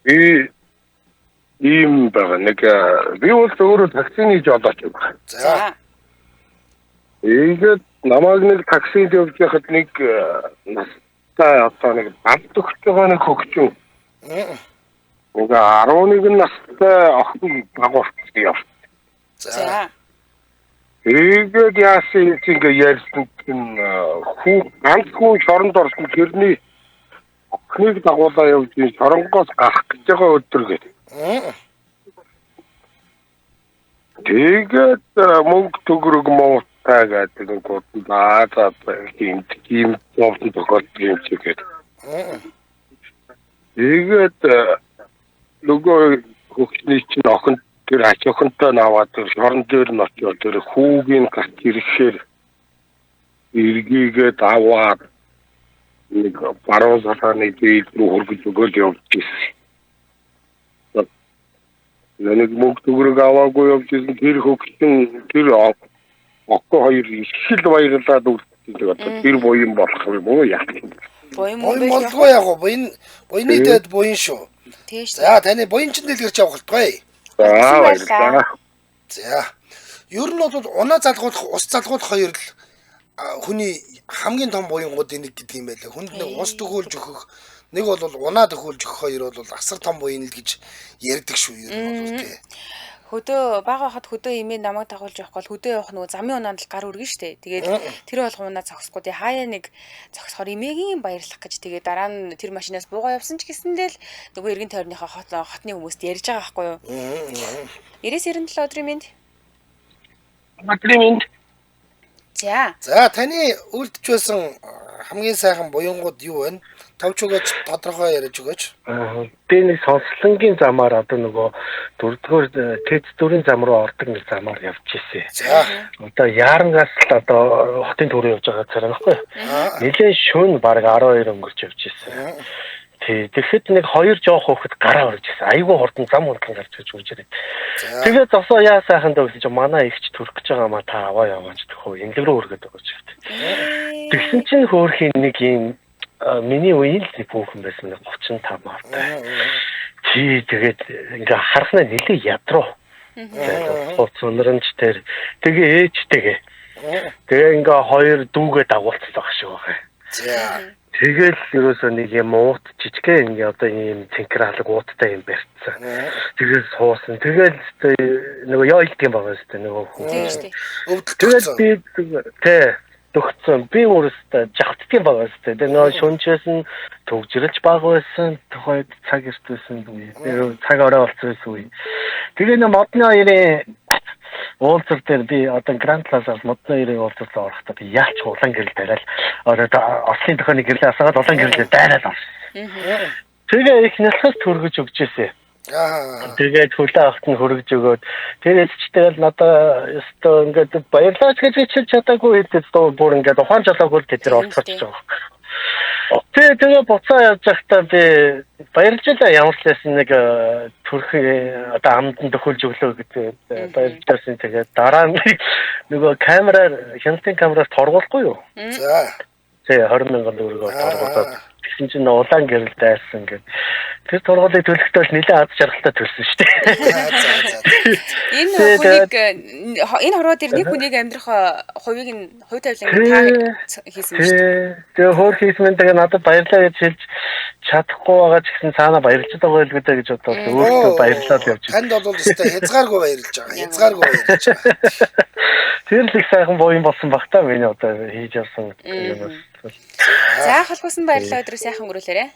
Би ийм байгаа нэг би бол өөрөө таксины жолооч юм. За. Тэгээд намайг нэг таксинд явж байхад нэг настай одоо нэг балт өгч байгаа нэг хөгчөө. Нэг 11 настай охин дагуулсан юм. За. Тэгээд яасан ингээ ярьсан чинь ганц хүн шоронд орсон тэрний охиныг дагуулаа явж шоронгоос гарах гэж байгаа өдөр гэдэг. Тэгээд мөнгө төгрөг моутаа гэдэг нь гол заасан юм тохиолдол юм чигээр. Тэгээд нөгөө хөгжний чинь охин тэр ач охинтой наваад шорон дээр нь очиод тэр хүүгийн гарт ирэхээр эргийгээд аваад нэг баруун саханы дээл рүү хөргөж өгөөл явж ирсэн. Нэг мөнгө төгрөг аваагүй явж ирсэн тэр хөгжин тэр око хоёр их л баярлаад үлдсэн. Тэр буян болох юм уу яах юм. Буян болдгоо яг уу буйны дэд буян шүү. Тийш. За таны буянчин дэлгэрч явах болтгоо. Баярлалаа. За. Ер нь бол унаа залгуулах, ус залгуулах хоёр л хүний хамгийн том буянгуудын нэг гэдэг юм байлаа. Хүнд нэг ус төгөөлж өгөх, нэг бол унаа төгөөлж өгөх хоёр бол асар том буян л гэж ярьдаг шүү ер нь бол тий. Хөдөө бага хахад хөдөө имээ намайг дагуулж явахгүй бол хөдөө явах нөгөө замын унаанд л гар үргэн штэ. Тэгээд тэр болгоомна зогсохгүй тий хаяа нэг зогсохоор имээгийн баярлах гэж тэгээд дараа нь тэр машинаас буугаа явсан ч гэсэндээ л нөгөө эргэн тойрныхоо хотны хүмүүст ярьж байгаа байхгүй юу? 90-97 өдрийн минь. Өдрийн минь. За таны үлдэж байсан хамгийн сайхан буянгууд юу вэ? Тавч өгөөч тодорхой яриад өгөөч. Би нэг сонслонгийн замаар одоо нөгөө 4-р тэд 4-ийн зам руу ордог нэг замаар явж ирсэн. За. Одоо Ярангаас л одоо хотын төв рүү явж байгаа царай нөхгүй. Нилээн шөнө баг 12 өнгөрч явж ирсэн. Тэгэхэд нэг 2 жоох хөхөд гараа орж ирсэн. Айгүй хурдан зам унтан гарч ирж ирээд. Тэгээд зогсоо яа сайхан даа гэж манай ихч төрөх гэж байгаа маа та аваа яваач гэхүү. Инлэг рүү өргөд байгаа ч гэдэг. Тэгсэн чинь хөөрхийн нэг юм миний үеийн л бүхэн байсан 35 мартаа. Тэгээд ингээ харахнаа нэлээ ядруу. Хоцонронч тэр тэгээ ээжтэйгээ. Тэгээ ингээ хоёр дүүгээ дагуулсан баг шүү байгаа. За. Тэгэл ерөөсөө нэг юм уут жижигхэн ингээ одоо ийм цэнхэр халаг ууттай юм барьцсан. Тэгэл суусан. Тэгэл нөгөө яйлт юм байгаа шүү дээ нөгөө хүн. Тэгэл би төгцсөн. Би өөрөөсөө жагтдсан байгаа шүү дээ. Тэгээ нөгөө шүнчээс нь төгжрэлж баг байсан. Тухайд цаг ирсэн үе. Цаг орой болсон үе. Тэгээ нэг модны хоёрын уулзар дээр би одоо Гранд Плазаас модны хоёрын уулзалд орохдоо би яалч улаан гэрэл барайл. Одоо ослын төхөний гэрлээ асаагаад улаан гэрлээ дайраад авсан. Тэгээ их нэлхээс төргөж өгч ирсэн. Тэгээд хөлөө ахт нь хөргөж өгөөд тэгээд ч тэгэл надаа өстөө ингээд баярлаач гэж хэлж чадаагүй хэвчээ бүр ингээд ухаан жолоогүй л тэр орцооч байгаа. Тэгээ буцаа явж байхдаа би баярлалаа ямар ч байсан нэг төрх одоо амтанд төхөлж өглөө гэдэг баярлалаа. Тэгээд дараа нь нөгөө камераар хяналтын камераас торгуулахгүй юу? За. Тэгээ 20,000 төгрөгөөр торгуулад тэгсэн чинь улаан гэрэл дайсан гэдэг. Тэр торгуулыг төлөхдөө нэлээд аз жаргалтай төлсөн шүү дээ. Энэ хорвоо дээр нэг хүнийг амьдрах хувийг нь хувь тавилан хийсэн шүү дээ. Тэгээ хөөр хийсэн тэгээ надад баярлалаа гэж хэлж чадахгүй байгаа ч гэсэн цаана баярлж байгаа л гэдэг гэж бодоод өөртөө баярлалаа явж байна. Танд бол өстой хязгааргүй баярлж байгаа. Хязгааргүй баярлж байгаа. Тэр л их сайхан буян болсон баг та миний одоо хийж явсан юм. За холбоосон баярлалаа өдрөө сайхан өнгөрүүлээрэ.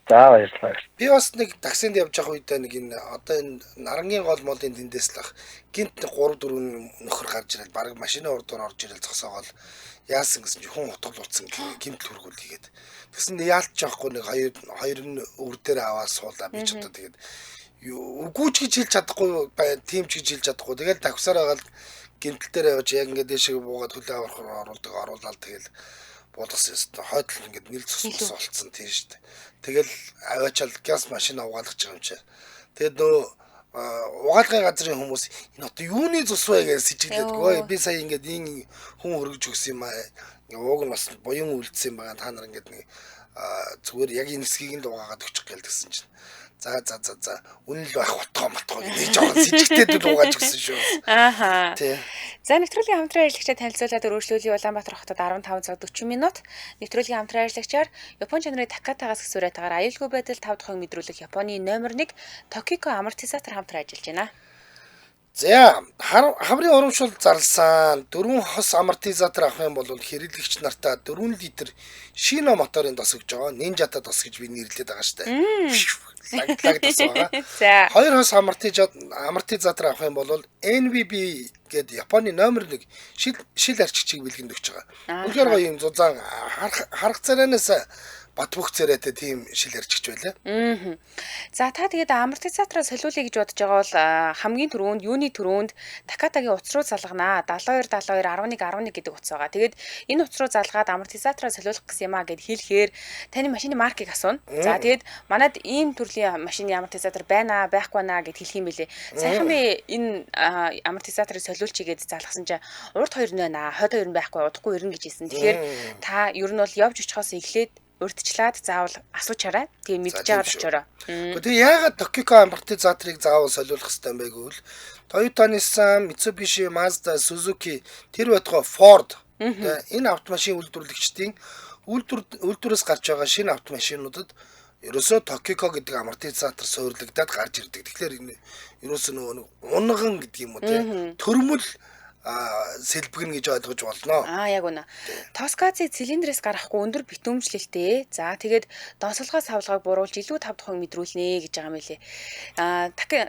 За баярлалаа. Би бас нэг таксинд явж байгаа үедээ нэг энэ одоо энэ Нарангийн гол молын тэндээс л ах гинт 3-4 нөхөр гарч ирэл баг машины урдуур орж ирэл зогсоогоол яасан гэсэн чинь хүн утгалуулсан гинт хөргөл хийгээд тэгсэн яалт жоохгүй нэг хоёр нь өвөр дээр аваад суулаа би ч одоо тэгээд үгүйч гэж хэлж чадахгүй тийм ч гэж хэлж чадахгүй тэгээд таксаар байгаа гинтл дээр явж яг ингээд дэшээ буугаад хөлөө авахаар оруулаад тэгээд болгосон юм. Хойдол ингээд нэл цус болцсон тийм шүү дээ. Тэгэл аваачаал газ машин угаалгаж байгаа юм чи. Тэгээд нөө угаалгын газрын хүмүүс энэ одоо юуны цус вэ гэж сэжиглээд би сая ингээд энэ хүн хөргөж өгсөн юм аа. Ууг нь бас буян үлдсэн байгаа та нар ингээд нэг зүгээр яг энэ хэсгийг нь угаагаад өгчих гэлдэгсэн чинь. За үнэн л байх утгаа матгаа гэж жоохон сэжигтэй дуугаж өгсөн шүү. Ааха. Тий. За нэвтрүүлгийн хамтран ажиллагчид танилцуулаад өргөжлөлийн Улаанбаатар хотод 15 цаг 40 минут. Нэвтрүүлгийн хамтран ажиллагчаар Японы чанарын Такатагаас гисүрэтагаар аюулгүй байдал 5 дахин мэдрүүлэх Японы номер 1 Токико амортизатор хамтран ажиллаж байна. За хаврын урамшуул зарласан 4 хос амортизатор авах юм бол хэрэглэгч нартаа 4 литр шино моторын тос өгж байгаа. Ninja-та тос гэж би нэрлэдэг байгаа штэ. Лагдаг тос байгаа. За 2 хос амортизатор авах юм бол NBB гэдэг Японы номер 1 шил арчигчийг бэлгэнд өгч байгаа. Үнэхээр гоё юм зузаан харах царайнаас бат бөх царайтай тийм шил ярьчих байлаа. За та тэгээд амортизатороо солиулъя гэж бодож байгаа бол хамгийн түрүүнд юуны түрүүнд Такатагийн утас руу залгана. 72 72 11 11 гэдэг утас байгаа. Тэгээд энэ утас руу залгаад амортизатороо солиулах гэсэн юм аа гэд хэлэхээр таны машины маркийг асууна. За тэгээд манад ийм төрлийн машины амортизатор байна аа, байхгүй наа гэд хэлэх юм бэлээ. Саяхан би энэ амортизаторыг солиулчихъя гэж залгасан чинь урд 2 нь байна. Хойд 2 нь байхгүй, удахгүй 90 гэж хэлсэн. Тэгэхээр та ер нь бол явж очихоос эхлээд урдчлаад заавал асуучаарай. Тийм мэдж байгаа болчоороо. Тэгээ яагаад Tokyo амортизаторыг заавал солиулах хэрэгтэй юм бэ гэвэл Toyota, Nissan, Mitsubishi, Mazda, Suzuki тэр байтугай Ford энэ автомашин үйлдвэрлэгчдийн үйлдвэрээс гарч байгаа шинэ автомашинуудад ерөөсөө Tokyo гэдэг амортизатор суйрлагдаад гарч ирдэг. Тэгэхээр энэ ерөөсөө нөгөө унган гэдэг юм уу те төрмөл сэлбэгнэ гэж ойлгож болно. Яг үнэ. Тоскази цилиндрээс гарахгүй өндөр битүүмжлэлтэй. За тэгээд донсолгоо савлгааг буруулж илүү 5% мэдрүүлнэ гэж байгаа юм лээ.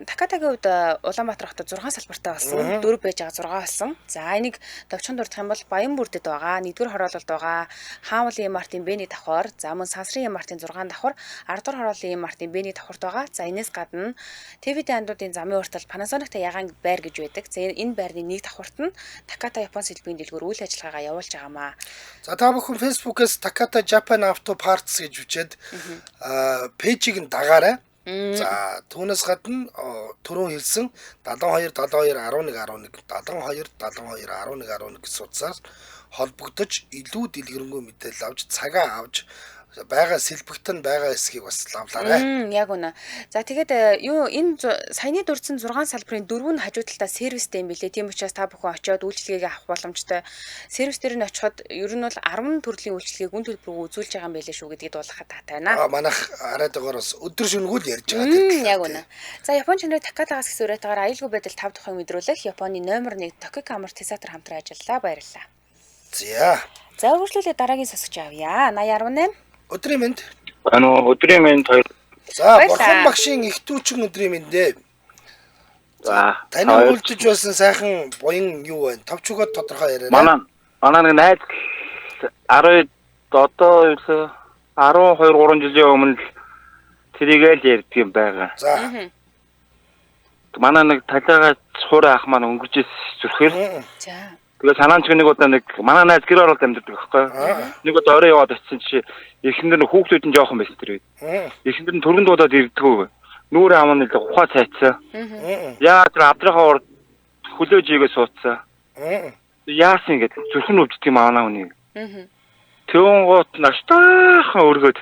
Такатагийн хувьд Улаанбаатар хотод 6 салбартай болсон. 4 байж байгаа 6 болсон. За энийг товчхон дурдах юм бол Баянбүрдэд байгаа, 1-р хороололд байгаа, Хаамлын Мартин Бэни давхар, за мөн Сансрын Мартин 6 давхар, 10-р хорооллын Мартин Бэни давхарт байгаа. За энэс гадна ТВ-д андуудын замын уртал Panasonic-тай ягаан байр гэж байдаг. За энэ байрны нэг давхарт Takata Япон сэлбэгийн дэлгүүр үйл ажиллагаагаа явуулж байгаамаа. За та бүхэн Facebook-ээс Takata Japan Auto Parts гэж бичээд пэйжийг нь дагаарай. За түүнээс гадна түрүүн хэлсэн 72 72 11 11 72 72 11 11 гэсэн утсаар холбогдож илүү дэлгэрэнгүй мэдээлэл авч цагаа авч байгаа сэлбэгтэн байгаа эсхийг бас лавлаарай. Яг үнэ. За тэгээд юу энэ саяны дурдсан 6 салбарын 4 нь хажуу талдаа сервистэй юм билээ. Тийм учраас та бүхэн очиод үйлчилгээг авах боломжтой. Сервис дээр нь очиход ер нь бол 10 төрлийн үйлчилгээг үн төлбөрөөр үзүүлж байгаа юм байлээ шүү гэдгийг дуулгахад таатай байна. Манайх арайд байгаараас өдөр шөнөгөл ярьж байгаа. Яг үнэ. За Япон чанарын Такатагаас гэсэн үрээтээр аюулгүй байдал 5 дахь мэдрүүлэх Японы номер 1 Tokyo амортизатор хамтран ажиллалаа. Баярлалаа. За үргэлжлүүлээ дараагийн сасгч авъя. 8018 Өдрийн мэнд. Өдрийн мэнд хоёр. За бурхан багшийн их түүчин өдрийн мэндээ. За таны үйлдэж байсан сайхан буян юу вэ? Товчгоод тодорхой яриарай. Манай нэг найз 10 одоо 12 3 жилийн өмнө тэрийгээ л ярьдаг юм байгаа. За. Манай нэг талигаа хуурай ах маань өнгөрч зүрхээр. За. Тэгээ санаанч нэг удаа нэг манай найз гэр оролт амьддаг байхгүй. Нэг удаа орой яваад очсон чи эхнэр нь хүүхдүүд нь жоохон байсан тэр үед. Эхнэр нь төргөн дуудаад ирдэггүй. Нүүрээ аман нэг ухаа цайцсан. Яа тэр авдрахаа урд хөлөөж игээ суудсан. Яасан ингээд зүрхэн өвддөг юм аанаа үний. Тэгвэл гот наштаахан өргөд.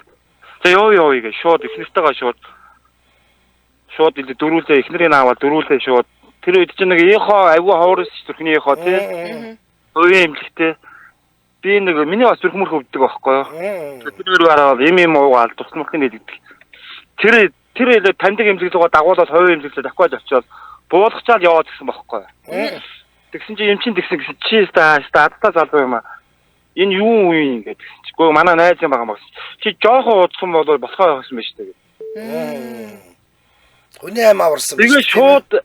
За ёо гээ шууд эхнэртэйгээ шууд дөрүүлээ эхнэрийг аваад дөрүүлээ шууд тэр үед чинь нэг ихо аюу хоорс зүрхний ихо тий. Өвөө имлэгтэй. Би нэг миний бас зүрх мөрх өвддөг байхгүй юу. Тэр гараад юм уугаал тусмахын хэлдэг. Тэр таньдаг имлэг зугаа дагуулаад хувийн имлэгтэй давхиж очиод буулгачаад яваад гисэн байхгүй юу. Тэгсэн чи юм чин тэгсэн гэсэн чи статаа залуу юм аа. Энэ юу юм ингээд тэгсэн чи. Гэхдээ манай найз юм байгаа мас. Чи жоохон удсан бол болохоо явсан байж тээ. Хүний аим аварсан. Тэгээ шууд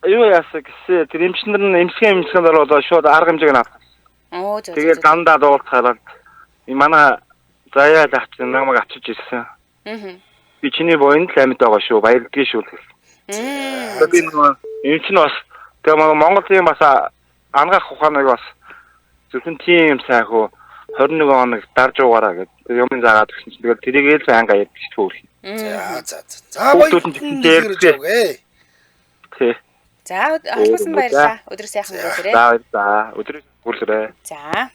юу яасан гэсэн тэр эмчнэр нь эмсгэн болоо шууд арга хэмжээг нь авсан. Тэгээд дандаа дуулцаад манай заяа авч намайг авчиж ирсэн. Би чиний буйнд л амьд байгаа шүү. Баярлалаа шүү гэсэн. Би нөгөө эмч нь бас тэгээ Монголын бас ангаах ухааныг бас зөвхөн тийм сайхуу 21 хоног дарж уугаараа гэдэг юм заагаад өгсөн чинь тэгээд тэрийг л ангаа ярьж төөрх. За баярлалаа. Тий. За албасан баярлалаа. Өдөр сайхан өнгөрөөрэй. За өдөр өнгөрөөрэй. За.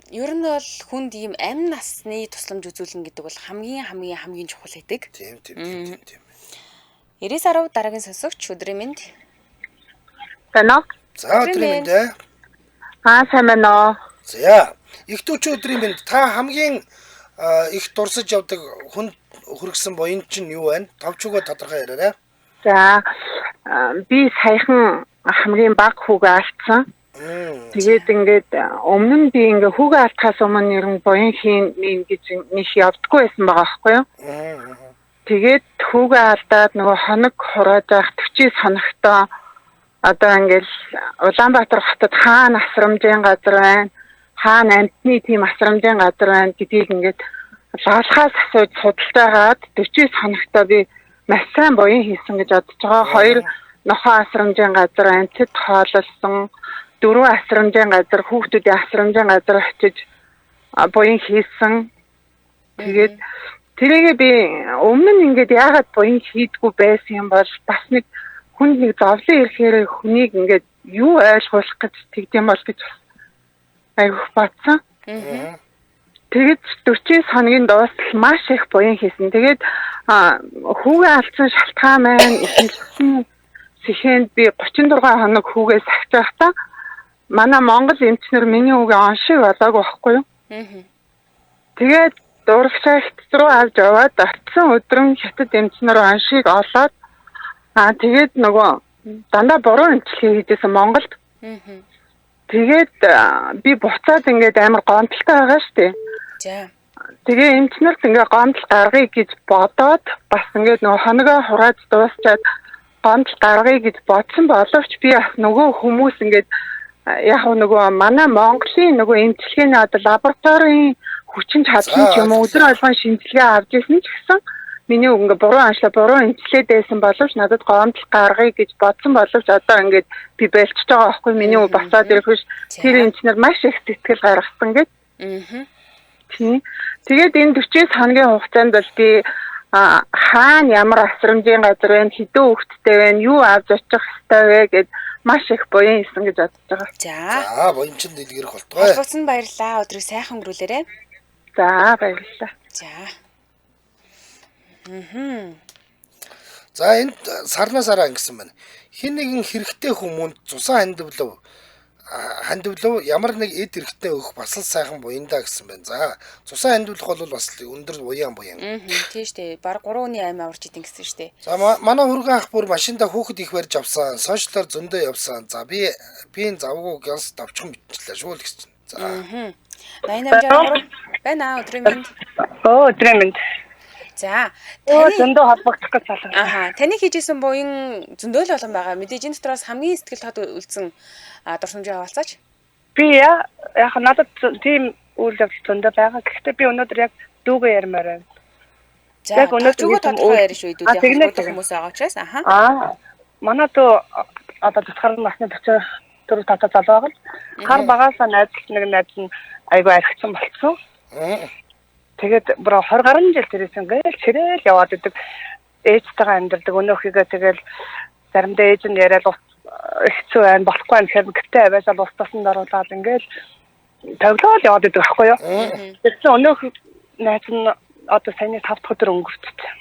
Ер нь бол хүнд ийм амь насны тусламж үзүүлнэ гэдэг бол хамгийн чухал байдаг. Тийм. 90-10 дараагийн сонсогч өдрийн мэнд. Байна. За өдрийн мэнд. Сайн байна. За их түүч өдрийн мэнд. Та хамгийн их дурсаж явдаг хүнд хүргэсэн буян чинь юу вэ? Товчгоо тодорхой яриарай. За би саяхан хамгийн баг хүүгээ алдсан. Тэгээд ингээд өмнө нь би ингээ хүүгээ алдахаас өмнө ер нь буян хийн гэж нэг явдаггүй байсан байгаа байхгүй юу? Тэгээд хүүгээ алдаад нөгөө хоног хурааж авах төвчий соногтоо одоо ингээл Улаанбаатар хотод хаана асрамжийн газар байна, хаана амтны тийм асрамжийн газар байна гэдгийг ингээд лаалхаас асууж судалж байгаад 40 хоногтой би маш сайн буян хийсэн гэж бодож байгаа. 2 нохоо асрамжийн газар амтд хооллсон, 4 асрамжийн газар хүүхдүүдийн асрамжийн газар очиж буян хийсэн. Тэгээд тэрийгээ би өмнө нь ингээд яагаад буян хийдгүү байсан юм бол бас нэг хүнд нэг зовлон ирэхээр хүнийг ингээд юу ойлгуулах гэж тэгдэм бол гэж айгуух батсан. Тэгээд 40 хоногийн дуустал маш их буян хийсэн. Тэгээд хүүгээ алдсан шалтгаан маань ихэлсэн сэхэнд би 36 хоног хүүгээ сахижахдаа манай Монгол эмчнэр миний хүүгээ оншиг олоогүй байхгүй юу? Тэгээд дурагшаагт руу авч яваад очсон өдрөн хятад эмчнэр оншиг олоод тэгээд нөгөө дандаа буруу эмчилгээ хийжсэн Монголд. Тэгээд би буцаад ингээд амар гомдолтой байгаа штэ. За. Тэгээ эмчнэрт ингээд гомдол гаргая гэж бодоод бас ингээд нөгөө хоногоо хурааж дуусчаад гомдол гаргая гэж бодсон боловч би бас нөгөө хүмүүс ингээд яг нөгөө манай Монголын нөгөө эмчилгээний одоо лабораторийн хүчин чадал юм өдөр болгон шинжилгээ авч ирсэн ч гэсэн миний ингээ буруу аншлаа буруу эмчилээд байсан боловч надад гомдол гаргая гэж бодсон боловч одоо ингээд би бэлчж байгаа байхгүй миний босоод ирэхш тэр эмчнэр маш их сэтгэл гаргасан гэж. Тэгээд энэ 40 хоногийн хугацаанд бол би хаана ямар асрамжийн газар байна, хэдэн хүүхэдтэй байна, юу авч очих ёстой вэ гэд маш их буян хийсэн гэж бодож байгаа. За. Буянчин дэлгэрэх болтугай. Холбооцсон баярлалаа. Өдрийг сайхан өнгөрүүлээрэй. За баярлалаа. За. За энд сарнасараа ингэсэн байна. Хин нэгэн хэрэгтэй хүмүүнд цусан хандивлав ямар нэг эд хэрэгтэй өгөх бас л сайхан буяндаа гэсэн байна. За цусан хандивлах бол бас өндөр буян. Тийм штэ. Баг 3 өдрийн аймаа урж идэв гэсэн штэ. За манай хүргэн ах бүр машинда хүүхэд их барьж авсан. Сошиалаар зөндөө явсан. За би завгүй гянс давчхан бичлээ шүү л гэсэн. За. 8863 байна өдрийн минь. Өдрийн минь. За. Зөндөө холбогдох гэж залгав. Таны хийжсэн буян зөндөө л олон байгаа. Мэдээж энэ дотроос хамгийн сэтгэл тод үлдсэн дурсамжаа хаваалцаач. Би яг надад тийм үйл явдал зөндөө байгаа. Гэхдээ би өнөөдөр яг дүүгээ ярмаар байна. За. Яг өнөөдөр тодорхой ярина шүү идүүд хүмүүс байгаа учраас. Манай дүү одоо тусгаар насны 44 5 залуу байгаа. Гар багаасаа найз нь айгүй архицсан болцсон. Тэгээд бүр 20 гаруй жил тэрсэн гээл чирээл яваад идэг. Ээжтэйгээ амьдардаг. Өнөөхийгөө тэгэл заримдаа ээж нь яриад хэцүү байна, болохгүй байна гэхээр гэтээ аваасаа устсан даруулаад ингээл тавлал яваад идэг байхгүй юу? Тэгсэн өнөөх найз нь одоо саяны 5 дахь өдөр өнгөрчихсөн.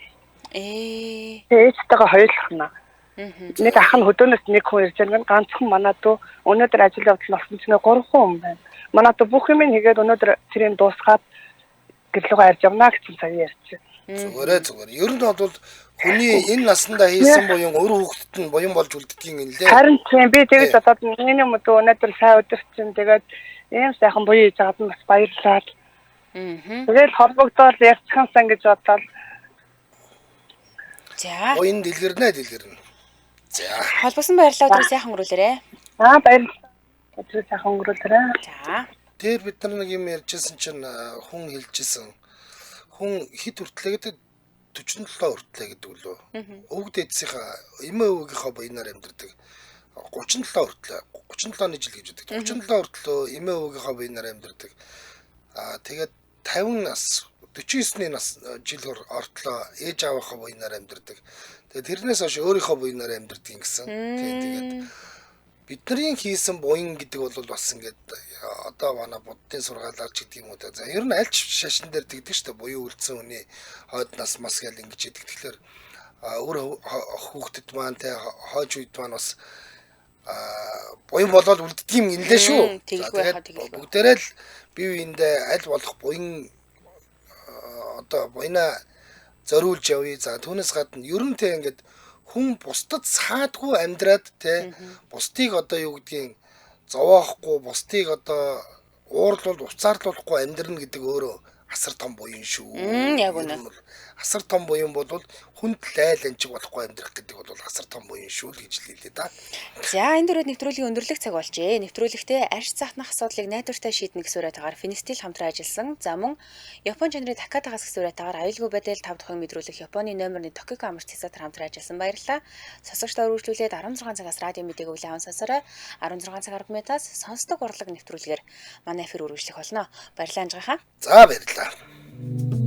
Ээжтэйгээ хоёулахна. Нэг ах нь хөдөөнөөс нэг хүн ирж байгаа. Ганцхан манай дүү өнөөдөр ажил явдал болсон чинь 3 хүн байна. Манай дүү бүх юм хийгээд өнөөдөр тэрийг дуусгаад гэрлүүгээ арж явна гэсэн сая ярьчих. Зүгээр. Ер нь бол хүний энэ наснда хийсэн буян өөр хүүхдэд нь буян болж үлддгийг юм лээ. Харин тийм би тэгэж бодоод миний юм дөө өнөөдөр сайн өдөрчин тэгээд ийм сайхан буян хийж байгаад бас баярлалаа. Тэгээд холбогдоод ярьчихсан гэж бодлоо. За. Буян дэлгэрнэ. За. Холбосон баярлалаа өдрийг сайхан өнгөрүүлээрэй. Баярлалаа. Өдрийг сайхан өнгөрүүлээрэй. За. Тэр бид нар нэг юм ярьжсэн чинь хүн хэлжсэн. Хүн хит хүртлээ гэдэг 47 хүртлээ гэдэг үлээ. Өвгд эцсийнхаа эмээ өвгийнхаа буянаар амьдэрдэг. 37 хүртлээ. 37-ны жил гэж үүдэг. 37 хүртлөө эмээ өвгийнхаа буянаар амьдэрдэг. Тэгээд 50 нас 49-ний нас жил ортлоо ээж аавынхаа буянаар амьдэрдэг. Тэгээд тэрнээс хойш өөрийнхөө буянаар амьдэрдэг гэсэн. Тэгээд бидний хийсэн буян гэдэг бол бас ингээд одоо манай буддын сургаалаар ч гэдэг юм уу. За ер нь аль ч шашин дээр тэгдэг шүү дээ. Буян үлдсэн хүний хойд нас мас гэл ингэж идэг. Тэгэхээр өөр хүүхдэд маань те хойж үед маань бас буян болоод үлддэг юм нэлээ шүү. Тэгээд бүгдээрээ л бие биендээ аль болох буян одоо буянаа зориулж явъя. За түүнээс гадна ер нь те ингээд хүн бусдад саадгүй амьдраад те бусдыг одоо юу гэдгийг зовоохгүй бусдыг одоо уурлуул уцаарлуулахгүй амьдрна гэдэг өөрөө асар том буян шүү. Яг үнэ. Асар том буян бол хүнд айл анчиг болохгүй амьдрах гэдэг бол асар том буян шүү л гэж хэлээ да. За энэ дөрөв нэвтрүүлгийн өндөрлөх цаг болжээ. Нэвтрүүлэгтээ арьс цахнах асуудлыг найдвартай шийднэ гэсэн үрэйтаагаар Финстил хамтран ажилласан. За мөн Япон чанарын Такатагаас гэсэн үрэйтаагаар аюулгүй байдал 5 дахин мэдрүүлэх Японы номерны Токико амарч цэцэд хамтран ажилласан. Баярлалаа. Сонсогчдоо үргэлжлүүлээд 16 цагаас радио мэдээг өглөө сонсорой. 16 цаг 10 минутаас сонсдог урлаг нэвтрүүлгээр манай эфир үргэлжлэх болно. Баярлалаа анжихаа. За баярлалаа.